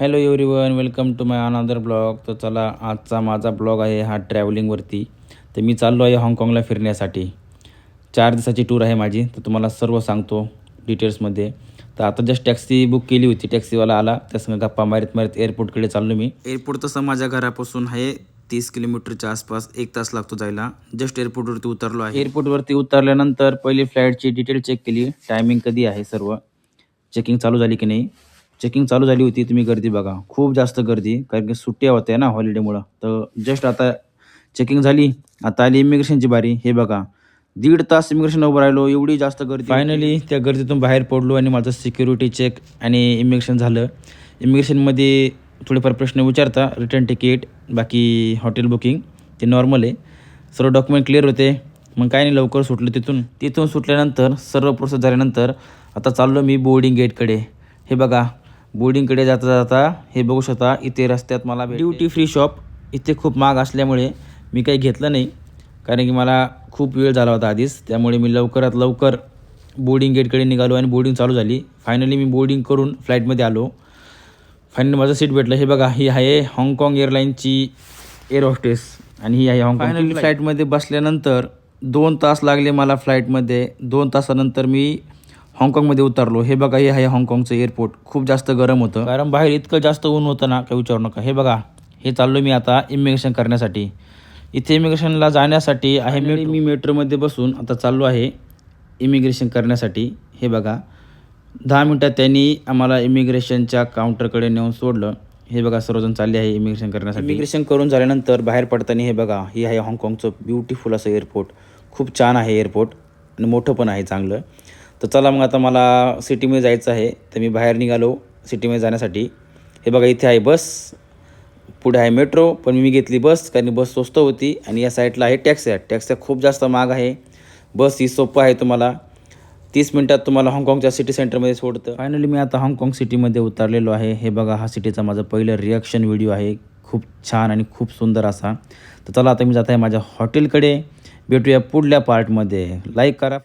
Hello everyone, welcome to my another blog. तर चला, आजचा माझा ब्लॉग आहे हा ट्रॅव्हलिंगवरती. तर मी चाललो आहे हाँगकाँगला फिरण्यासाठी. 4 दिवसाची टूर आहे माझी. तर तुम्हाला सर्व सांगतो डिटेल्समध्ये. तर आता जस्ट टॅक्सी बुक केली होती, टॅक्सीवाला आला, त्यासंग गप्पा मारत मारत एअरपोर्टकडे चाललो मी. एअरपोर्ट तसं माझ्या घरापासून आहे 30 किलोमीटरच्या आसपास, 1 तास लागतो जायला. जस्ट एअरपोर्टवरती उतरलो आहे. एअरपोर्टवरती उतरल्यानंतर पहिली फ्लाईटची डिटेल चेक केली, टायमिंग कधी आहे सर्व. चेकिंग चालू झाली की नाही. चेकिंग चालू झाली होती. तुम्ही गर्दी बघा, खूप जास्त गर्दी, कारण की सुट्ट्या होत्या ना हॉलिडेमुळं. तर जस्ट आता चेकिंग झाली, आता आली इमिग्रेशनची बारी. हे बघा, 1.5 तास इमिग्रेशन उभं राहिलो, एवढी जास्त गर्दी. फायनली त्या गर्दीतून बाहेर पडलो आणि माझं सिक्युरिटी चेक आणि इमिग्रेशन झालं. इमिग्रेशनमध्ये थोडेफार प्रश्न विचारता, रिटर्न तिकीट, बाकी हॉटेल बुकिंग, ते नॉर्मल आहे. सर्व डॉक्युमेंट क्लिअर होते. मग काय नाही, लवकर सुटलं तिथून सुटल्यानंतर सर्व प्रोसेस झाल्यानंतर आता चाललो मी बोर्डिंग गेटकडे. हे बघा, बोर्डिंगकडे जाता जाता हे बघू शकता, इथे रस्त्यात मला ड्युटी फ्री शॉप. इथे खूप महाग असल्यामुळे मी काही घेतलं नाही, कारण की मला खूप वेळ झाला होता आधीच. त्यामुळे मी लवकरात लवकर बोर्डिंग गेटकडे निघालो आणि बोर्डिंग चालू झाली. फायनली मी बोर्डिंग करून फ्लाईटमध्ये आलो. फायनली माझं सीट भेटलं. हे बघा, ही आहे हाँगकाँग एअरलाईनची एअर होस्टेस आणि ही आहे हाँगकाँग. फायनली फ्लाईटमध्ये बसल्यानंतर 2 तास लागले मला फ्लाईटमध्ये. 2 तासानंतर मी हाँगकाँगमध्ये उतरलो. हे बघा, हे आहे हाँगकाँगचं एअरपोर्ट. खूप जास्त गरम होतं, कारण बाहेर इतकं जास्त ऊन होतं ना, काही विचारू नका. हे बघा, हे चाललो मी आता इमिग्रेशन करण्यासाठी. इथे इमिग्रेशनला जाण्यासाठी आहे मी मेट्रोमध्ये बसून आता चाललो आहे इमिग्रेशन करण्यासाठी. हे बघा, 10 मिनटात त्यांनी आम्हाला इमिग्रेशनच्या काउंटरकडे नेऊन सोडलं. हे बघा, सर्वजण चालले आहे इमिग्रेशन करण्यासाठी. इमिग्रेशन करून झाल्यानंतर बाहेर पडताना हे बघा, हे आहे हाँगकाँगचं ब्युटिफुल असं एअरपोर्ट. खूप छान आहे एअरपोर्ट आणि मोठं पण आहे चांगलं. तर चला मग, आता मला सिटीमध्ये जायचं आहे. तर मी बाहेर निघालो सिटीमध्ये जाण्यासाठी. हे बघा, इथे आहे बस, पुढे आहे मेट्रो, पण मी घेतली बस, कारण बस स्वस्त होती. आणि या साईडला आहे टॅक्सी. टॅक्सी खूप जास्त महाग आहे. बस ही सोपं आहे, तुम्हाला 30 मिनटात तुम्हाला हाँगकाँगच्या सिटी सेंटरमध्ये सोडतं. फायनली मी आता हाँगकाँग सिटीमध्ये उतरलेलो आहे. हे बघा, हा सिटीचा माझा पहिलं रिॲक्शन व्हिडिओ आहे. खूप छान आणि खूप सुंदर असा. तर चला, आता मी जात आहे माझ्या हॉटेलकडे. भेटूया पुढल्या पार्टमध्ये. लाईक करा.